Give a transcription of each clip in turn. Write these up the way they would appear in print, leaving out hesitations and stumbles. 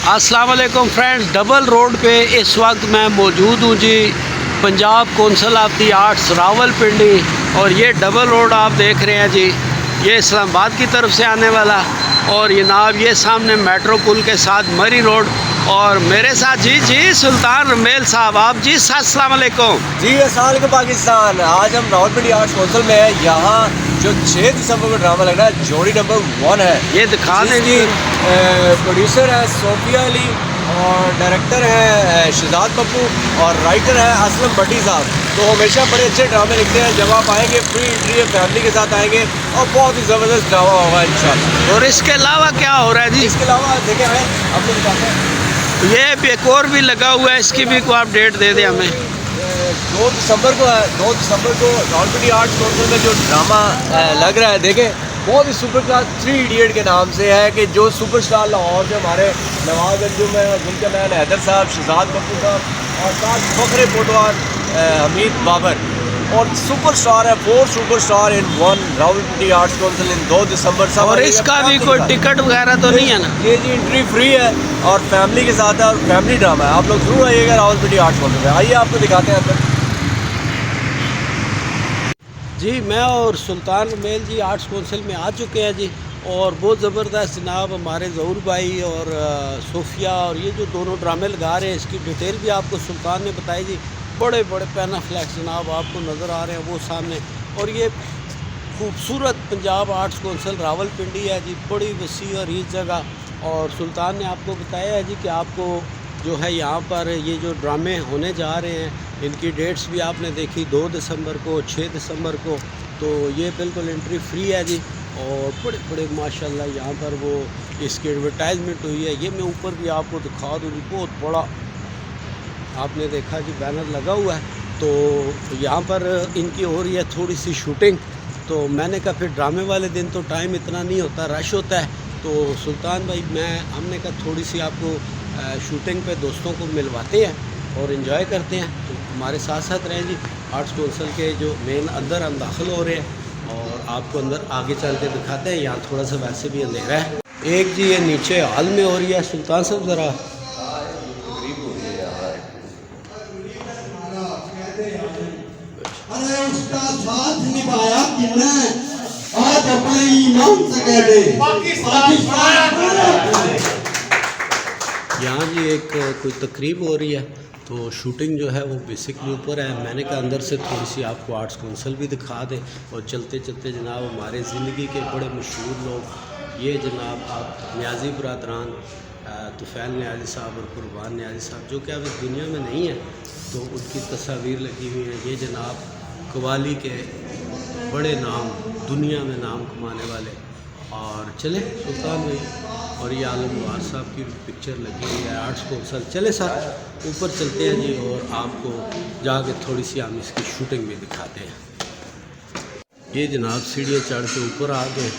अस्सलाम वालेकुम friends, double road पे इस वक्त मैं मौजूद हूँ जी, Punjab Council of the Arts Rawalpindi. और ये डबल रोड आप देख रहे हैं जी, ये इस्लामाबाद की तरफ से आने वाला। और जनाब ये सामने मेट्रो पुल के साथ मरी रोड। और मेरे साथ जी सुल्तान रमेल साहब। आप जी अस्सलाम वालेकुम जी। अस्सलाम वालेकुम पाकिस्तान। आज हम रावलपिंडी आर्ट्स कौंसिल में हैं। यहाँ जो 6 दिसंबर को ड्रामा लग रहा है, जोड़ी नंबर 1 है। ये दिखा दें जी। प्रोड्यूसर है सोफिया अली और डायरेक्टर है शहजाद पप्पू और राइटर है असलम भट्टी साहब। तो हमेशा बड़े अच्छे ड्रामे लिखते हैं। जब आप आएंगे फ्री एंट्री है, फैमिली के साथ आएंगे और बहुत ही ज़बरदस्त ड्रामा होगा इंशाल्लाह। और इसके अलावा क्या हो रहा है जी? इसके अलावा देखें आए आपको दिखाते हैं, ये एक और भी लगा हुआ है, इसकी भी कोई अपडेट दे दें हमें। 2 दिसंबर को है। 2 दिसंबर को रावलपिंडी आर्ट्स कौंसिल में जो ड्रामा लग रहा है, देखें बहुत ही सुपर क्लास 3 इडियट के नाम से है कि जो सुपरस्टार लाहौर से हमारे नवाज अंजुम है, जिनके मैन हैदर साहब, शहजाद पप्पू साहब और साथ फखरे फोटोवार हमीद बाबर। और सुपरस्टार है 4 superstar in 1 Rawalpindi arts council in 2 दिसंबर सब। और इसका भी कोई टिकट वगैरह तो नहीं है ना? ये जी एंट्री फ्री है और फैमिली के साथ है और फैमिली ड्रामा है। आप लोग जरूर आइएगा रावलपिंडी आर्ट्स कौंसिल में। आइए आपको दिखाते हैं अंदर। जी मैं और सुल्तान रमेल जी आर्ट्स कौंसिल में आ चुके हैं जी। और बहुत ज़बरदस्त जनाब हमारे ज़हूर भाई और सोफिया और ये जो दोनों ड्रामे लगा रहे हैं, इसकी डिटेल भी आपको सुल्तान ने बताई जी। बड़े बड़े पैनाफ्लेक्स जनाब आपको नज़र आ रहे हैं वो सामने। और ये खूबसूरत पंजाब आर्ट्स कौंसिल रावलपिंडी है जी, बड़ी वसी और रीच जगह। और सुल्तान ने आपको बताया है जी कि आपको जो है यहाँ पर ये जो ड्रामे होने जा रहे हैं, इनकी डेट्स भी आपने देखी, 2 दिसंबर को, 6 दिसंबर को। तो ये बिल्कुल एंट्री फ्री है जी। और बड़े बड़े माशाल्लाह यहाँ पर वो इसकी एडवर्टाइजमेंट हुई है। ये मैं ऊपर भी आपको दिखा दूँ जी, बहुत बड़ा आपने देखा कि बैनर लगा हुआ है। तो यहाँ पर इनकी हो रही है थोड़ी सी शूटिंग। तो मैंने कहा फिर ड्रामे वाले दिन तो टाइम इतना नहीं होता, रश होता है। तो सुल्तान भाई हमने कहा थोड़ी सी आपको शूटिंग पे दोस्तों को मिलवाते हैं और इन्जॉय करते हैं। तो हमारे साथ साथ रहें जी। आर्ट्स कौंसिल के जो मेन अंदर हम दाखिल हो रहे हैं और आपको अंदर आगे चल के दिखाते हैं। यहाँ थोड़ा सा वैसे भी अंधेरा है। एक जी ये नीचे हॉल में हो रही है। सुल्तान साहब ज़रा साथ निभाया आज अपने ईमान से कह दे यहाँ जी एक कोई तकरीब हो रही है। तो शूटिंग जो है वो बेसिकली ऊपर है। मैंने कहा अंदर से थोड़ी सी आपको आर्ट्स कौंसिल भी दिखा दें। और चलते चलते जनाब हमारे ज़िंदगी के बड़े मशहूर लोग ये जनाब आप न्याजी बरादरान तुफ़ैल न्याजी साहब और कुर्बान न्याजी साहब, जो कि अब इस दुनिया में नहीं है, तो उनकी तस्वीर लगी हुई है। ये जनाब कवाली के बड़े नाम, दुनिया में नाम कमाने वाले। और चले सुल्तान भाई और ये आलम वार साहब की पिक्चर लगी हुई है आर्ट्स कौंसिल। चले साथ ऊपर चलते हैं जी और आपको जाके थोड़ी सी हम इसकी शूटिंग भी दिखाते हैं। ये जनाब सीढ़ियाँ चढ़ के ऊपर आ गए।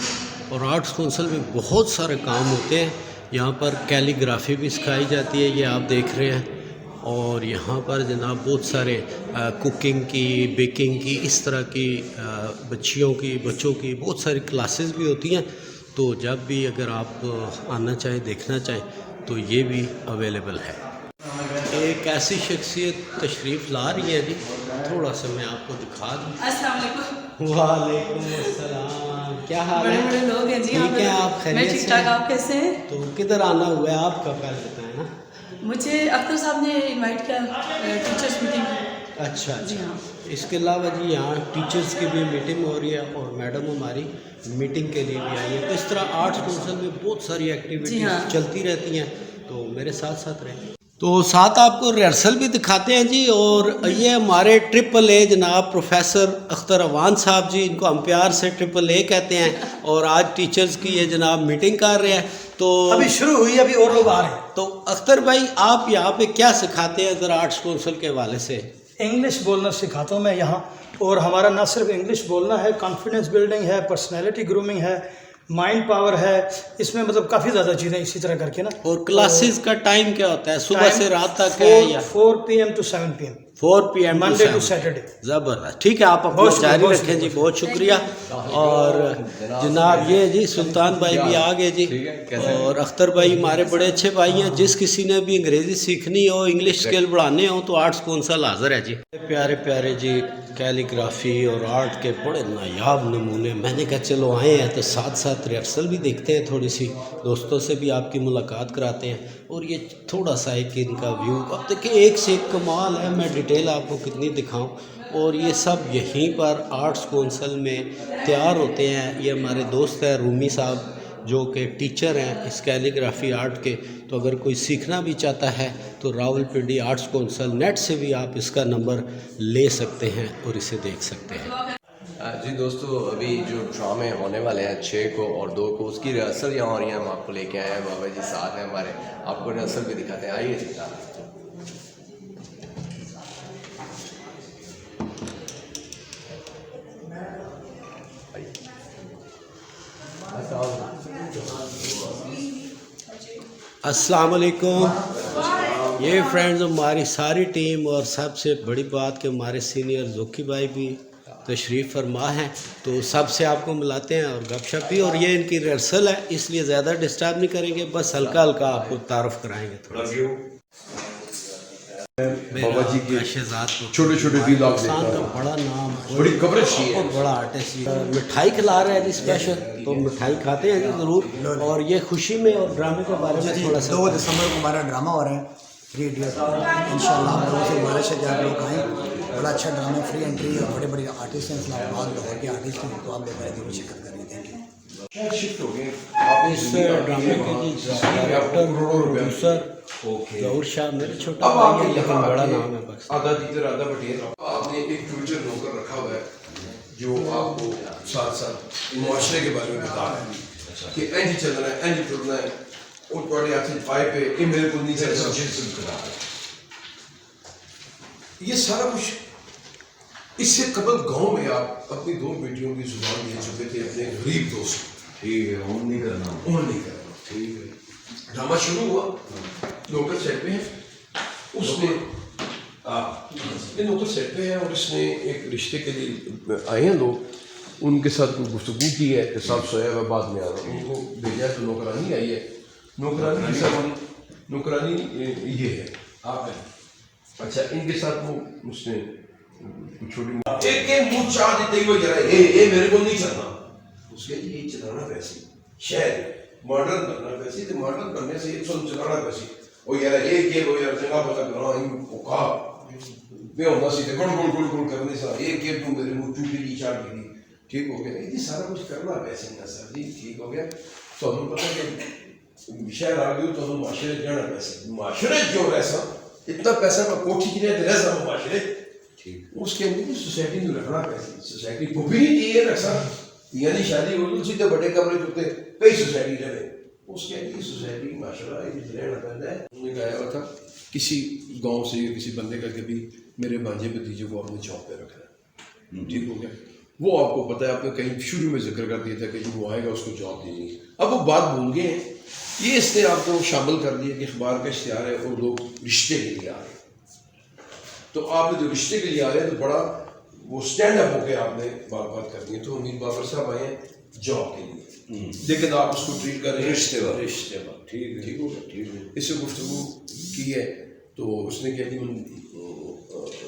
और आर्ट्स कौंसिल में बहुत सारे काम होते हैं। यहाँ पर कैलीग्राफी भी सिखाई जाती है, ये आप देख रहे हैं। और यहाँ पर जनाब बहुत सारे कुकिंग की, बेकिंग की, इस तरह की बच्चों की बहुत सारी क्लासेस भी होती हैं। तो जब भी अगर आप आना चाहें, देखना चाहें, तो ये भी अवेलेबल है। एक ऐसी शख्सियत तशरीफ़ ला रही है जी, थोड़ा सा मैं आपको दिखा दूँ। अस्सलाम वालेकुम। वालेकुम अस्सलाम, क्या हाल है? बड़े लोग हैं जी। ठीक है, आप खैरियत से? मैं ठीक ठाक, आप कैसे हैं? तो किधर आना हुआ है आपका, पहले बताएं ना। मुझे अख्तर साहब ने इनवाइट किया टीचर्स मीटिंग। अच्छा जी हाँ। इसके अलावा जी यहाँ टीचर्स की भी मीटिंग हो रही है और मैडम हमारी मीटिंग के लिए भी आई है। तो इस तरह आर्ट्स कौंसिल में बहुत सारी एक्टिविटीज़ हाँ। चलती रहती हैं। तो मेरे साथ साथ रहें। तो साथ आपको रिहर्सल भी दिखाते हैं जी। और ये हमारे ट्रिपल ए जनाब प्रोफेसर अख्तर अवान साहब जी, इनको हम प्यार से ट्रिपल ए कहते हैं। और आज टीचर्स की ये जनाब मीटिंग कर रहे हैं। तो अभी शुरू हुई, अभी और लोग आ रहे हैं। तो अख्तर भाई आप यहाँ पे क्या सिखाते हैं ज़रा आर्ट्स कौंसिल के हवाले से? इंग्लिश बोलना सिखाता हूँ मैं यहाँ। और हमारा ना सिर्फ इंग्लिश बोलना है, कॉन्फिडेंस बिल्डिंग है, पर्सनैलिटी ग्रूमिंग है, माइंड पावर है। इसमें मतलब काफ़ी ज़्यादा चीज़ें इसी तरह करके ना। और क्लासेस का टाइम क्या होता है? सुबह से रात तक है या 4 PM to 7 PM? 4 PM Monday to Saturday. ज़बरदस्त, ठीक है, आप अपना बहुत शुक्रिया, जारी बहुत रखें जी, बहुत शुक्रिया। और जनाब ये जी सुल्तान भाई भी आ गए जी, और अख्तर भाई हमारे बड़े अच्छे भाई हैं। जिस किसी ने भी अंग्रेज़ी सीखनी हो, इंग्लिश स्किल बढ़ाने हो, तो आर्ट्स कौंसल हाज़िर है जी। प्यारे प्यारे जी कैलीग्राफी और आर्ट के बड़े नायाब नमूने। मैंने कहा चलो आए हैं तो साथ साथ रिहर्सल भी देखते हैं, थोड़ी सी दोस्तों से भी आपकी मुलाकात कराते हैं। और ये थोड़ा सा एक इनका व्यू, अब देखिए एक से एक कमाल है, मैं डिटेल आपको कितनी दिखाऊं। और ये सब यहीं पर आर्ट्स कौंसल में तैयार होते हैं। ये हमारे दोस्त हैं रूमी साहब, जो कि टीचर हैं इस कैलीग्राफी आर्ट के। तो अगर कोई सीखना भी चाहता है तो रावलपिंडी आर्ट्स कौंसल नेट से भी आप इसका नंबर ले सकते हैं और इसे देख सकते हैं। जी दोस्तों, अभी जो ड्रामे होने वाले हैं 6 को और 2 को, उसकी रिहर्सल यहाँ हो रही है। हम आपको लेके आए हैं, बाबा जी साथ हैं हमारे, आपको रिहर्सल भी दिखाते हैं। आइए जी। अस्सलाम वालेकुम। ये फ्रेंड्स हमारी सारी टीम, और सबसे बड़ी बात कि हमारे सीनियर जोकी भाई भी तशरीफ़ फरमा हैं, तो सबसे आपको मिलाते हैं और गपशप भी। और ये इनकी रिहर्सल है, इसलिए ज़्यादा डिस्टर्ब नहीं करेंगे, बस हल्का हल्का आपको तारुफ कराएंगे थोड़ा। बाबा जी के शहजाद छोटे छोटे व्लॉग इंसान का बड़ा नाम, बड़ी कवरेज की है। बहुत बड़ा आर्टिस्ट। मिठाई खिला रहे हैं जी स्पेशल, तो मिठाई खाते हैं जी ज़रूर। और ये खुशी में और ड्रामे के बारे में थोड़ा सा। 2 दिसंबर को हमारा ड्रामा हो रहा है, फ्री इडियट। इंशाल्लाह हम लोगों से गुजारिश है कि आप लोग आएँ। बड़ा अच्छा ड्रामा, फ्री एंट्री, और बड़े बड़े आर्टिस्ट हैं इस्लामाबाद लोगों के आर्टिस्ट हैं, तो आप लोग जरूर शिरकत करेंगे। Thank you. शिफ्ट हो गए आप इस ड्रामे के जी डायरेक्टर प्रोड्यूसर जहूर शाह मेरे छोटा अब भाई आपके है, लेकिन यहाँ बड़ा आके नाम है बस। आधा टीचर आधा पटेल, आपने एक फ्यूचर नौकर रखा हुआ है जो आपको साथ साथ मुआशरे के बारे में बता रहा है कि इंज चलना है, इंज चलना है, और थोड़े हाथ पाए पे ये मेरे को नहीं चलता। ये सारा कुछ इससे कबल गांव में आप अपनी 2 बेटियों की जुबान दे चुके थे अपने गरीब दोस्त। ठीक है, ऑन नहीं करना। ठीक है, ड्रामा शुरू हुआ, नौकर सेट पे है, उसने ये नौकर सेट पे है और इसने एक रिश्ते के लिए आए हैं लोग, उनके साथ कोई गुफ्तगू की है कि साहब सोया हुआ बाद में आ रहा, उनको भेजा है तो नौकरानी आई है। नौकरानी के साथ नौकरानी ये है आप है। अच्छा, इनके साथ वो उसने छोटी एक मुँह चाह देते हुए जरा ये मेरे को नहीं चलना, उसके ये चलाना वैसे शायद मॉडर्न करना वैसे, तो मॉडर्न करने से एक सुन चलाना वैसे वो यार एक वो यार जगह पता करो इनको कहा वे होना सीधे गुड़ गुड़ गुड़ गुड़ करने से एक तुम मेरे मुँह चूटी की चाट दी, ठीक हो गया। ये सारा कुछ करना वैसे ना सर जी, ठीक हो गया। तो हमें पता कि शहर आ गए तो हम माशरे जाना वैसे, माशरे जो वैसा इतना पैसा का कोठी की नहीं रह माशरे, ठीक उसके अंदर सोसाइटी में रखना पैसे, सोसाइटी को भी नहीं चाहिए रखा, यानी शादी हो तो सीधे बड़े कमरे चुकते कई सोसाइटी रहे, उसके लिए सोसाइटी माशाल्लाह रहना पैदा है। उन्होंने कहा हुआ था किसी गांव से किसी बंदे का कभी मेरे भांजे भतीजे को आपने जॉब पे रखना है, ठीक हो गया। वो आपको पता है, आपने कहीं शुरू में जिक्र कर दिया था कि जो वो आएगा उसको जॉब देंगे, अब वो बात भूल गए हैं। ये इसने आपको शामिल कर दिया कि अखबार का इश्तिहार है और लोग रिश्ते के लिए आ रहे हैं, तो आपने जो रिश्ते के लिए आ रहे हैं तो बड़ा वो स्टैंड अप होकर आपने बात करनी है। तो उम्मीद बाबर साहब आए हैं जॉब के लिए, लेकिन आप उसको ट्रीट कर रहे हैं रिश्ते ठीक हो गया, ठीक है। इससे गुफ्तगू की है तो उसने कह दी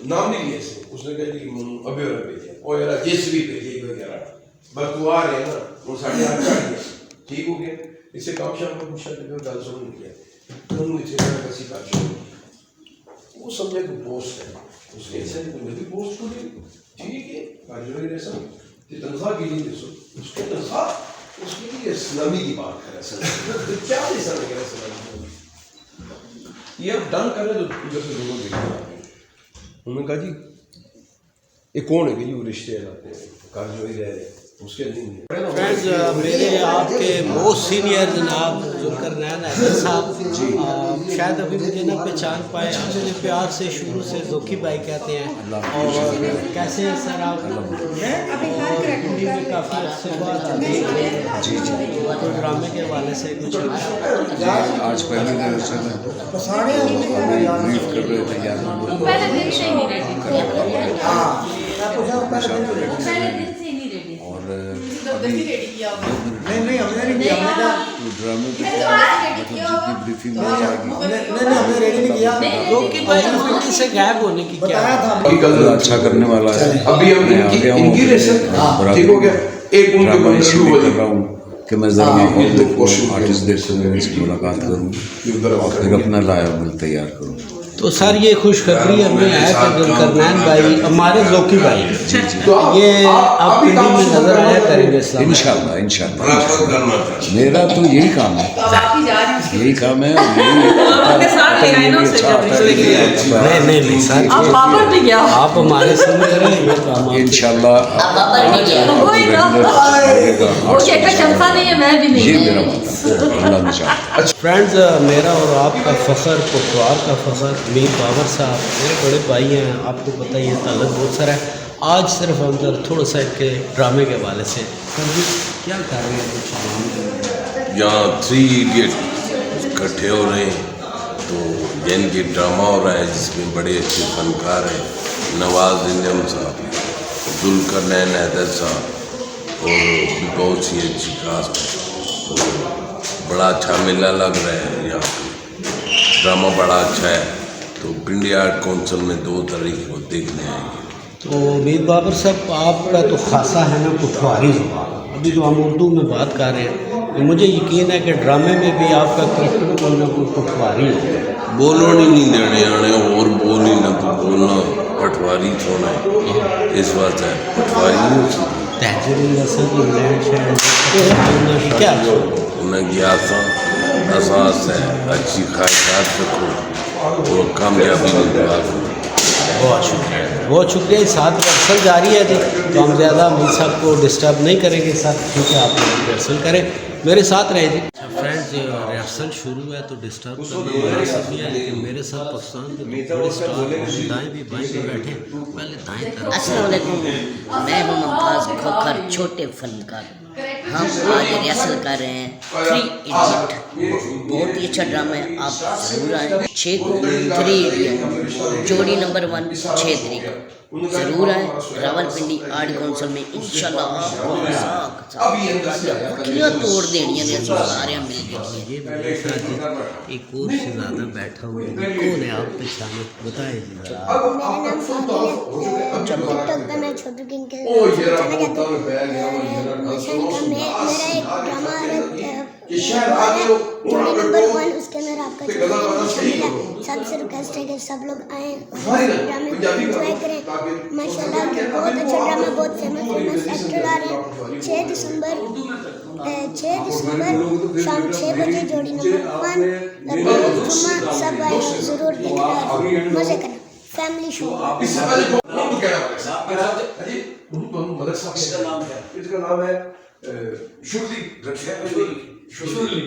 नाम नहीं लिया इसने, उसने कह दी अभी और भेजे और यार जेसीबी भेजे वगैरह, बस तू आ रहे हैं ना वो 8:30 ठीक हो गया। इससे काम शाम को पूछा कि गल सुन नहीं किया तो इसे कैसी बात शुरू, वो समझे कि पोस्ट है उसके ऐसे भी पोस्ट को ठीक है कार्य जैसा कि तनख्वाह के लिए उसको तनख्वाह उसके लिए इस्लामी की बात कर रहे हैं क्या ऐसा लग रहा है ये अब डन कर रहे तो जैसे दोनों देख उन्होंने कहा जी ये कौन है कि वो रिश्ते लाते हैं कार्य ही रह रहे उसके नहीं। फ्रेंड्स मेरे आपके मोस्ट सीनियर जनाब जुल्करनैन साहब शायद अभी मुझे ना पहचान पाए, आप मुझे प्यार से शुरू से जोकी भाई कहते हैं। और कैसे हैं सर आप? हिंदी में काफ़ी अच्छे बात देख रहे हैं जी जी। तो ड्रामे के हवाले से कुछ आज पहले दिन से ब्रीफ कर रहे थे यार, पहले दिन से ही नहीं रेडी और नहीं हमने नहीं किया, हमने कहा तो ड्रामे की जितनी ब्रीफिंग हो जाएगी नहीं हमने रेडी नहीं किया। जोकी भाई पिंडी से गायब होने की क्या बताया था कल अच्छा करने वाला है। अभी हम इनकी रेसल ठीक हो गया। एक उनके ड्रामा बंदर इसलिए हुआ कर रहा हूँ कि मैं ज़रा आर्टिस्ट देख सकूँ, इसकी मुलाकात करूँ और फिर अपना लाया बिल तैयार करूँ। तो सर ये खुशखबरी हमें है कि जुल्करनैन भाई हमारे जोकी भाई ये अब पिंडी में नजर आया करेंगे इंशाल्लाह इंशाल्लाह मेरा तो यही काम है, यही काम है। नहीं सर आप हमारे समझ रहे हैं ये काम इंशाल्लाह ये मेरा वादा। फ्रेंड्स मेरा और आपका फ़ख्र, पुख्तवार का फ़ख्र मीर बाबर साहब मेरे बड़े भाई हैं, आपको पता ही है ताल्लुक बहुत सारा है। आज सिर्फ हम थोड़ा सा इनके ड्रामे के हवाले से सर जी क्या कर रहे हैं कुछ? यहाँ 3 इडियट इकट्ठे हो रहे हैं, तो जैन की ड्रामा हो रहा है जिसमें बड़े अच्छे फनकार हैं, नवाज इंजम साहब, जुल्करनैन हैदर साहब और बहुत सी अच्छी कास्ट है। तो बड़ा अच्छा मेला लग रहा है यहाँ पे, ड्रामा बड़ा अच्छा है। तो पिंडी आर्ट काउंसिल में 2 तारीख को देखने आएंगे। तो मीर बाबर साहब आपका तो खासा है ना पुठवारी ज़ुबान, अभी जो हम उर्दू में बात कर रहे हैं मुझे यकीन है कि ड्रामे में भी आपका करेक्टर बोलना कोई पुठवारी है। बोलो नहीं देने आने और बोल ही ना तो बोलना पटवारी थोड़ा है, इस बात है पटवारी तहजीरी नस्ल की इंग्लैंड शहर क्या उन्हें ज्ञासा एहसास है, अच्छी ख्वाहिशात रखो और कामयाबी में दुआ करो। बहुत शुक्रिया। साथ रिहर्सल जारी है जी, तो हम ज़्यादा अमीर साहब को डिस्टर्ब नहीं करेंगे सर, ठीक है आप रिहर्सल करें, मेरे साथ रहे जी। फ्रेंड्स रिहर्सल शुरू है तो डिस्टर्ब करना हमारा सब है, लेकिन मेरे साथ पाकिस्तान के बड़े स्टार दाएँ भी बाएँ भी बैठे, पहले दाएँ तरफ। अस्सलाम वालेकुम, मैं हूँ मुमताज़ खोखर छोटे फनकार। हम आज रिहर्सल कर रहे हैं 3 इडियट, बहुत ही अच्छा ड्रामा है, आप ज़रूर आएँ। 6 को 3 इडियट जोड़ी नंबर 1 6 तारीख ज़रूर आएँ रावलपिंडी आर्ट काउंसिल में। इंशाल्लाह आपको क्या तोड़ देनी है सारे मिल के। ये मेरे साथ एक और से ज़्यादा बैठा हुआ है, कौन है आप पहचाने बताएं जी। मेरा नाम टिकटॉक पे मैं छोटू किंग के चैनल कहता हूँ। मेरा एक ड्रामा आ रहा है जोड़ी नंबर 1, उसके अंदर आपका शामिल है। सबसे रिक्वेस्ट है कि सब लोग आएँ और ड्रामे को एंजॉय करें। माशाल्लाह बहुत अच्छा ड्रामा, बहुत फेमस एक्टर आ रहे हैं। 6 दिसंबर शाम 6 बजे जोड़ी नंबर 1 जुम्मा, सब आए ज़रूर देखना, मज़े करना, फैमिली शो। इसका नाम है शुरली।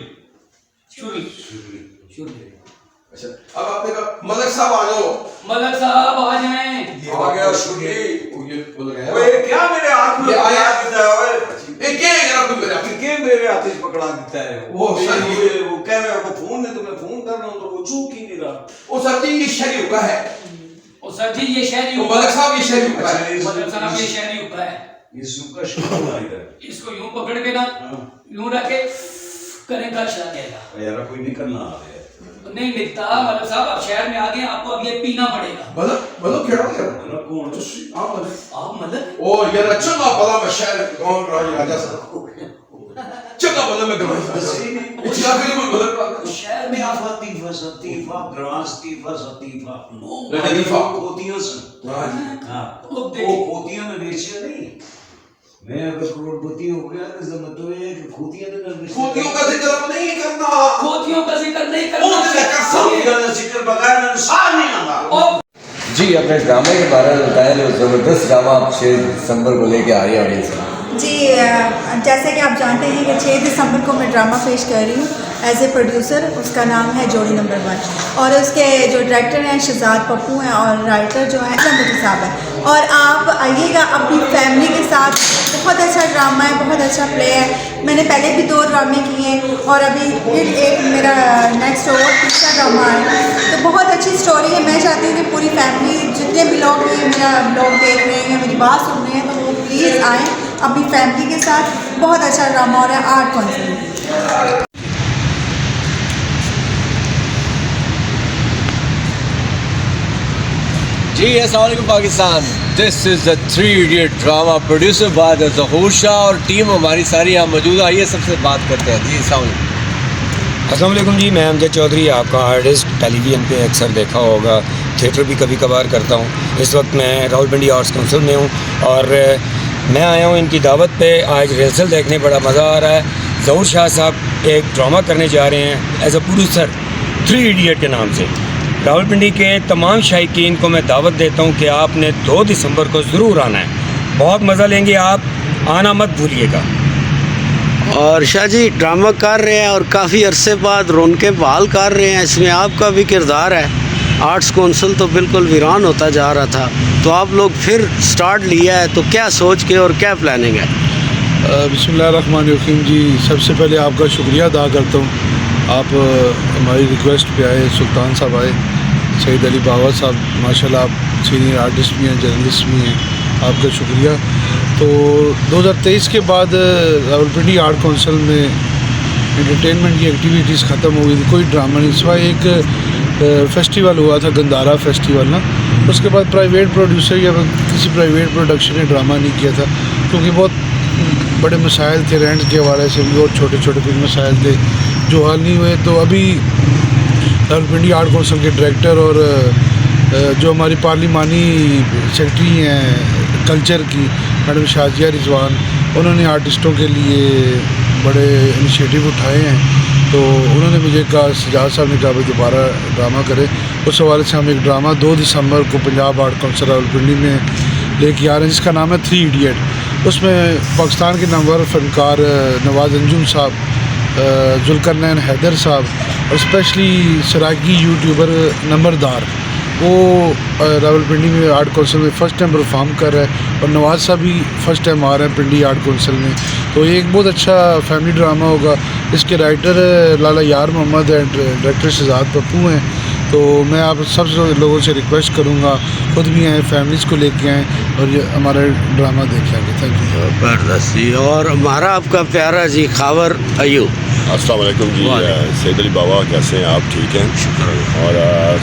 अच्छा अब आपने कहा मलक साहब आ जाओ, मलक साहब आ जाएं। आ गया शुरली। ये बोल गया ओए क्या मेरे हाथ में आया देता है? ओए ये क्या है यार, तुम के मेरे हाथ से पकड़ा देता है? वो सर वो कह रहा है वो फोन में तुम्हें फोन कर रहा हूं तो वो चूक ही नहीं रहा। वो सर जी ये शहरी हुक्का है। ओ सर जी ये शहरी वो मलक साहब ये शहरी हुक्का है। मलक साहब ये शहरी हुक्का है। ये सुक्का शुरू इधर इसको यूं पकड़ के ना यूं रख के करेगा चला जाएगा। यार कोई निकलना आ रहा है नहीं निकलता। मलक साहब आप शहर में आ गए, आपको अब ये पीना पड़ेगा। मतलब क्या हो गया? कौन आप मलक ओ यार चंगा भला मैं शहर कौन राजा साहब चंगा भला मैं गवाही क्या करें मैं मलक शहर में आप लतीफा सतीफा ग्रास तीफा सतीफा लतीफा खोतियों से हां वो खोतियों में बेचिया नहीं। मैं अगर करोड़पति हो गया तो इसका मतलब है कि खोतियों का जिक्र नहीं करना। खोतियों का जिक्र नहीं करना। जिक्र बगैर मैं सार नहीं आऊंगा। जी अपने ड्रामे के बारे में बताएं, जो ज़बरदस्त ड्रामा आप 6 दिसंबर को लेके आ रही है ऑडियंस में। जी जैसे कि आप जानते हैं कि 6 दिसंबर को मैं ड्रामा पेश कर रही हूँ एज ए प्रोड्यूसर। उसका नाम है जोड़ी नंबर 1 और उसके जो डायरेक्टर हैं शहजाद पप्पू हैं और राइटर जो हैं मोदी साहब हैं। और आप आइएगा अपनी फैमिली के साथ, बहुत अच्छा ड्रामा है, बहुत अच्छा प्ले है। मैंने पहले भी 2 ड्रामे किए हैं और अभी फिर एक मेरा नेक्स्ट और तीसरा ड्रामा है। तो बहुत अच्छी स्टोरी है। मैं चाहती हूँ कि पूरी फैमिली, जितने भी लोग मेरा ब्लॉग देख रहे हैं या मेरी बात सुन रहे हैं, तो वो प्लीज़ आएँ अपनी फैमिली के साथ। बहुत अच्छा ड्रामा हो रहा है आर्ट कॉन्सेप्ट। जी अस्सलाम वालेकुम Pakistan. This is the 3 idiot drama producer by the Zahoor Shah और टीम हमारी सारी यहाँ मौजूद है। आइए सबसे बात करते हैं। जी अस्सलाम वालेकुम जी, मैं अमजद चौधरी, आपका आर्टिस्ट। टेलीविज़न पे अक्सर देखा होगा, थिएटर भी कभी कभार करता हूँ। इस वक्त मैं रावलपिंडी आर्ट्स काउंसिल में हूँ और मैं आया हूँ इनकी दावत पे। आज रिहर्सल देखने बड़ा मज़ा आ रहा है। ज़हूर शाह साहब एक ड्रामा करने जा रहे हैं एज अ प्रोड्यूसर 3 इडियट के नाम से। रावलपिंडी के तमाम शायकीन को मैं दावत देता हूँ कि आपने 2 दिसंबर को ज़रूर आना है। बहुत मज़ा लेंगे आप, आना मत भूलिएगा। और शाह जी ड्रामा कर रहे हैं और काफ़ी अरसे बाद रौनकें बहाल कर रहे हैं, इसमें आपका भी किरदार है। आर्ट्स काउंसिल तो बिल्कुल वीरान होता जा रहा था, तो आप लोग फिर स्टार्ट लिया है, तो क्या सोच के और क्या प्लानिंग है? बिस्मिल्लाहिर्रहमानिर्रहीम जी, सबसे पहले आपका शुक्रिया अदा करता हूँ। आप हमारी रिक्वेस्ट पे आए, सुल्तान साहब आए, सईद अली बावा साहब, माशाल्लाह आप सीनियर आर्टिस्ट भी हैं, जर्नलिस्ट भी हैं, आपका शुक्रिया। तो 2023 के बाद रावलपिंडी आर्ट काउंसिल में एंटरटेनमेंट की एक्टिविटीज़ ख़त्म हो गई थी। कोई ड्रामा नहीं, सिवाय एक फेस्टिवल हुआ था, गंदारा फेस्टिवल ना। उसके बाद प्राइवेट प्रोड्यूसर या किसी प्राइवेट प्रोडक्शन ने ड्रामा नहीं किया था, क्योंकि बहुत बड़े मसाइल थे, रेंट के हवाले से भी और छोटे छोटे कुछ मसाइल थे जो हल नहीं हुए। तो अभी रावलपिंडी आर्ट काउंसिल के डायरेक्टर और जो हमारी पार्लिमानी सेक्रेटरी हैं कल्चर की मैडम शाजिया रिजवान, उन्होंने आर्टिस्टों के लिए बड़े इनिशिएटिव उठाए हैं। तो उन्होंने मुझे कहा, सजाद साहब ने कहा भाई दोबारा ड्रामा करें। उस हवाले से हम एक ड्रामा 2 दिसंबर को पंजाब आर्ट काउंसिल रावलपिंडी में लेके आ रहे हैं, जिसका नाम है 3 इडियट। उसमें पाकिस्तान के नामवर फनकार नवाज अंजुम साहब, जुल्करनैन हैदर साहब और स्पेशली सराकी यूट्यूबर नंबरदार, वो रावलपिंडी में आर्ट काउंसिल में फ़र्स्ट टाइम परफॉर्म कर रहा है और नवाज साहब भी फ़र्स्ट टाइम आ रहे हैं पिंडी आर्ट काउंसिल में। तो एक बहुत अच्छा फैमिली ड्रामा होगा। इसके राइटर लाला यार मोहम्मद हैं, डायरेक्टर शहजाद पप्पू हैं। तो मैं आप सब लोगों से रिक्वेस्ट करूँगा, खुद भी आएँ, फैमिलीज़ को लेके आएँ और ये हमारा ड्रामा देखेंगे। Thank you. ज़बरदस्त जी। और हमारा आपका प्यारा जी खावर अयूब। अस्सलाम वालेकुम जी, सईद अली बाबा कैसे हैं आप? ठीक हैं, और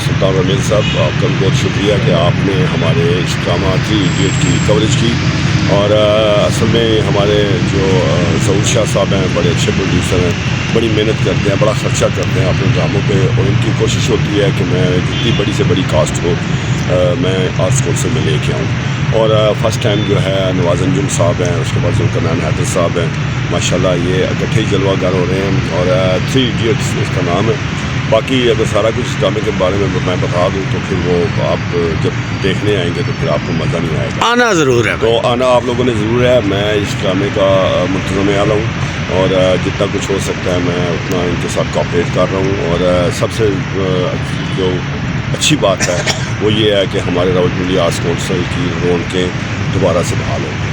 सुल्तान रमील साहब आपका बहुत शुक्रिया कि आपने हमारे इस ड्रामा 3 इडियट की कवरेज की। और असल में हमारे जो ज़हूर शाह साहब हैं बड़े अच्छे प्रोड्यूसर हैं, बड़ी मेहनत करते हैं, बड़ा ख़र्चा करते हैं अपने ड्रामों पे और उनकी कोशिश होती है कि मैं जितनी बड़ी से बड़ी कास्ट हो मैं आर्ट्स काउंसिल में लेके आऊँ। और फर्स्ट टाइम जो है नवाज अंजुम साहब हैं, उसके बाद जुल्करनैन हैदर साहब हैं, माशाल्लाह ये इकट्ठे ही जलवागर हो रहे हैं और 3 इडियट्स इसका नाम है। बाकी अगर सारा कुछ इस ड्रामे के बारे में मैं बता दूँ तो फिर वो आप जब देखने आएंगे तो फिर आपको मज़ा नहीं आएगा। आना ज़रूर है, तो आना आप लोगों ने ज़रूर है। मैं इस ड्रामे का मुंतज़िम आला हूँ और जितना कुछ हो सकता है मैं उतना इनके साथ कोऑपरेट कर रहा हूँ। और सबसे जो अच्छी बात है वो ये है कि हमारे रावलपिंडी आर्ट्स काउंसिल की रौनकें दोबारा से बहाल होंगी।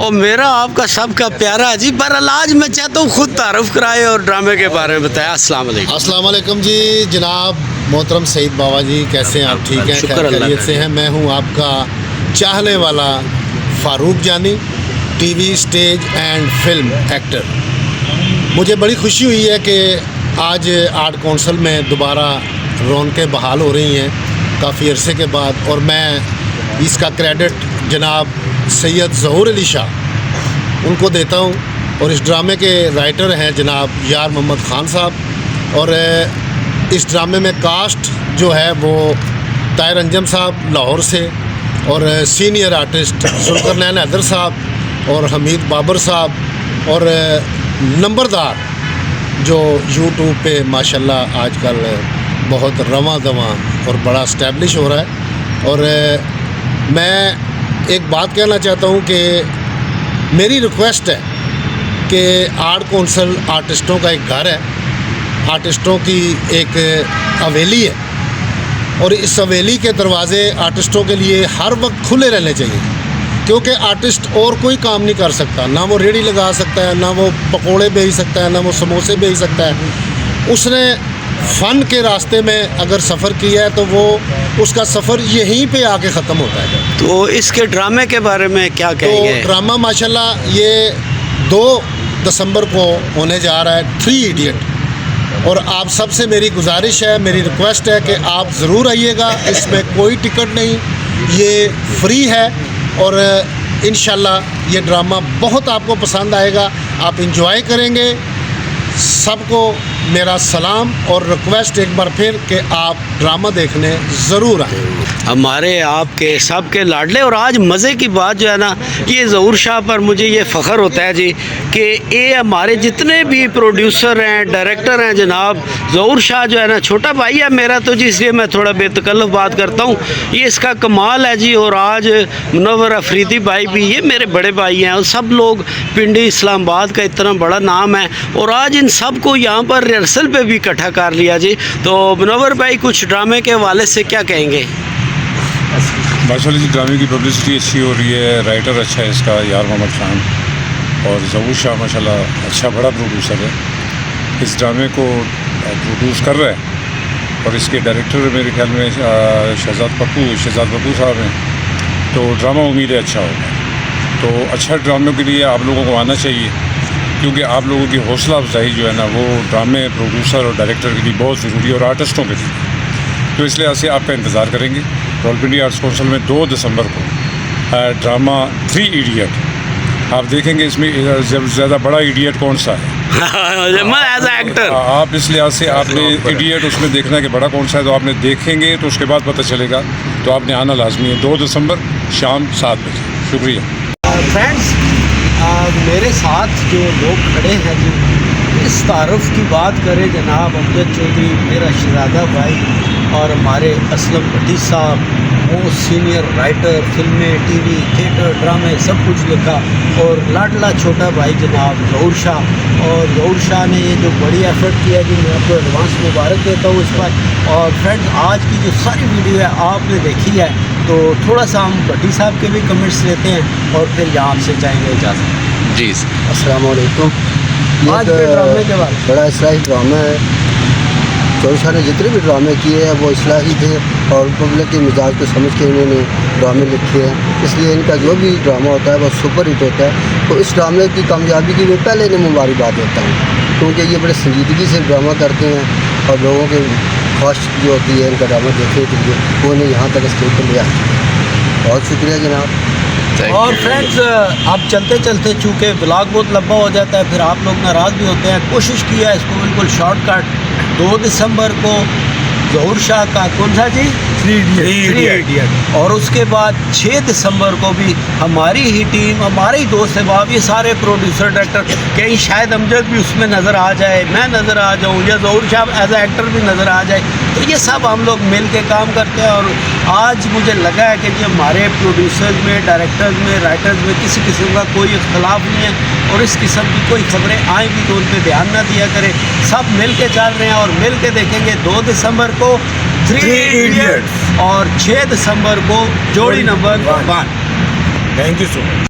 और मेरा आपका सबका प्यारा जी, पर आज मैं चाहता हूँ खुद तारुफ कराए और ड्रामे के बारे में बताया। अस्सलाम वालेकुम। अस्सलाम वालेकुम जी जनाब मोहतरम सईद बाबा जी, कैसे हैं आप? ठीक हैं, खैरियत से हैं? मैं हूँ आपका चाहने वाला फ़ारूक जानी, TV, stage and film actor. मुझे बड़ी खुशी हुई है कि आज आर्ट काउंसिल में दोबारा रौनकें बहाल हो रही हैं काफ़ी अरसे के बाद, और मैं इसका क्रेडिट जनाब सैयद ज़हूर अली शाह उनको देता हूँ। और इस ड्रामे के राइटर हैं जनाब यार मोहम्मद ख़ान साहब। और इस ड्रामे में कास्ट जो है वो ताहिर अंजम साहब लाहौर से, और सीनियर आर्टिस्ट जुल्करनैन हैदर साहब और हमीद बाबर साहब, और नंबरदार जो यूट्यूब पे माशाल्लाह आजकल बहुत रवां दवां और बड़ा इस्टेब्लिश हो रहा है। और मैं एक बात कहना चाहता हूँ कि मेरी रिक्वेस्ट है कि आर्ट कौंसल आर्टिस्टों का एक घर है, आर्टिस्टों की एक हवेली है, और इस हवेली के दरवाज़े आर्टिस्टों के लिए हर वक्त खुले रहने चाहिए, क्योंकि आर्टिस्ट और कोई काम नहीं कर सकता, ना वो रेड़ी लगा सकता है, ना वो पकोड़े बेच सकता है, ना वो समोसे बेच सकता है। उसने फ़न के रास्ते में अगर सफ़र किया है तो वो उसका सफ़र यहीं पे आके ख़त्म होता है। तो इसके ड्रामे के बारे में क्या कहेंगे? तो ड्रामा माशाल्लाह ये 2 दिसंबर को होने जा रहा है, 3 इडियट, और आप सबसे मेरी गुजारिश है, मेरी रिक्वेस्ट है कि आप ज़रूर आइएगा। इसमें कोई टिकट नहीं, ये फ्री है, और इंशाल्लाह ये ड्रामा बहुत आपको पसंद आएगा, आप इंजॉय करेंगे। सबको मेरा सलाम और रिक्वेस्ट एक बार फिर कि आप ड्रामा देखने ज़रूर आएँ। हमारे आपके सबके लाडले, और आज मज़े की बात जो है ना, ये ज़हूर शाह पर मुझे ये फ़ख्र होता है जी कि ये हमारे जितने भी प्रोड्यूसर हैं, डायरेक्टर हैं जनाब, ज़हूर शाह जो है ना छोटा भाई है मेरा, तो जी इसलिए मैं थोड़ा बेतकल्लफ बात करता हूँ। ये इसका कमाल है जी। और आज मुनव्वर अफरीदी भाई भी, ये मेरे बड़े भाई हैं, और सब लोग पिंडी इस्लामाबाद का इतना बड़ा नाम है, और आज इन सब को यहाँ पर रिहर्सल पे भी इकट्ठा कर लिया जी। तो मुनव्वर भाई कुछ ड्रामे के हवाले से क्या कहेंगे? माशाल्लाह जी, ड्रामे की पब्लिसिटी अच्छी हो रही है, राइटर अच्छा है इसका यार मोहम्मद खान, और ज़हूर शाह माशाल्लाह अच्छा बड़ा प्रोड्यूसर है, इस ड्रामे को प्रोड्यूस कर रहा है, और इसके डायरेक्टर मेरे ख्याल में शहजाद पप्पू साहब हैं। तो ड्रामा उम्मीद है अच्छा होगा। तो अच्छा ड्रामे के लिए आप लोगों को आना चाहिए, क्योंकि आप लोगों की हौसला अफजाई जो है ना वो ड्रामे प्रोड्यूसर और डायरेक्टर के लिए बहुत ज़रूरी है, और आर्टिस्टों के लिए। तो इसलिए ऐसे आपका इंतज़ार करेंगे। रावलपिंडी आर्ट्स काउंसिल में 2 दिसंबर को ड्रामा 3 इडियट आप देखेंगे। इसमें ज़्यादा बड़ा इडियट कौन सा है? एज एक्टर आप इस लिहाज से आपने इडियट उसमें देखना है कि बड़ा कौन सा है, तो आपने देखेंगे तो उसके बाद पता चलेगा। तो आपने आना लाजमी है 2 दिसंबर शाम 7 बजे। शुक्रिया। फ्रेंड्स, मेरे साथ जो लोग खड़े हैं जी, इस तारुफ की बात करें जनाब अमजद चौधरी, मेरा शहजादा भाई, और हमारे असलम भट्टी साहब, वो सीनियर राइटर, फिल्में, टीवी, थिएटर, ड्रामे सब कुछ लिखा, और लाडला छोटा भाई जनाब ज़हूर शाह। और ज़हूर शाह ने ये जो बड़ी एफर्ट किया जी, मैं आपको एडवांस मुबारक देता हूँ इस पर। और फ्रेंड्स, आज की जो सारी वीडियो है आपने देखी है, तो थोड़ा सा हम भट्टी साहब के भी कमेंट्स लेते हैं, और फिर यहाँ आपसे चाहेंगे इजाज़त जी। अस्सलाम वालेकुम। आज के ड्रामे के बाद बड़ा इस्लाही ड्रामा है। ज़हूर शाह ने जितने भी ड्रामे किए हैं वो इस्लाही थे, और पब्लिक के मिजाज को समझ के इन्होंने ड्रामे लिखे हैं, इसलिए इनका जो भी ड्रामा होता है वो सुपर हिट होता है। तो इस ड्रामे की कामयाबी की मैं पहले इन्हें मुबारकबाद देता हूँ, क्योंकि ये बड़े संजीदगी से ड्रामा करते हैं, और लोगों के ख्वाहिश जो होती है इनका ड्रामा देखने के लिए, वो इन्हें यहाँ तक स्टेज पर लिया। बहुत शुक्रिया जनाब। और फ्रेंड्स, अब चलते चलते चूँकि ब्लॉग बहुत लंबा हो जाता है, फिर आप लोग नाराज़ भी होते हैं, कोशिश किया है इसको बिल्कुल शॉर्टकट। 2 दिसंबर को ज़हूर शाह का कौन सा जी? 3 इडियट। और उसके बाद 6 दिसंबर को भी हमारी ही टीम, हमारे ही दोस्त अहबाब, ये सारे प्रोड्यूसर डायरेक्टर, कहीं शायद अमजद भी उसमें नज़र आ जाए, मैं नज़र आ जाऊँ, या ज़हूर शाह एज ए एक्टर भी नज़र आ जाए, तो ये सब हम लोग मिल के काम करते हैं। और आज मुझे लगा है कि जी हमारे प्रोड्यूसर्स में, डायरेक्टर्स में, राइटर्स में किसी किस्म का कोई इख्तलाफ नहीं है, और इस किस्म की कोई खबरें आएंगी तो उन पर ध्यान ना दिया करें। सब मिल के चल रहे हैं, और मिल के देखेंगे 2 दिसंबर को 3 इडियट्स, और 6 दिसंबर को जोड़ी number 1। Thank you so much.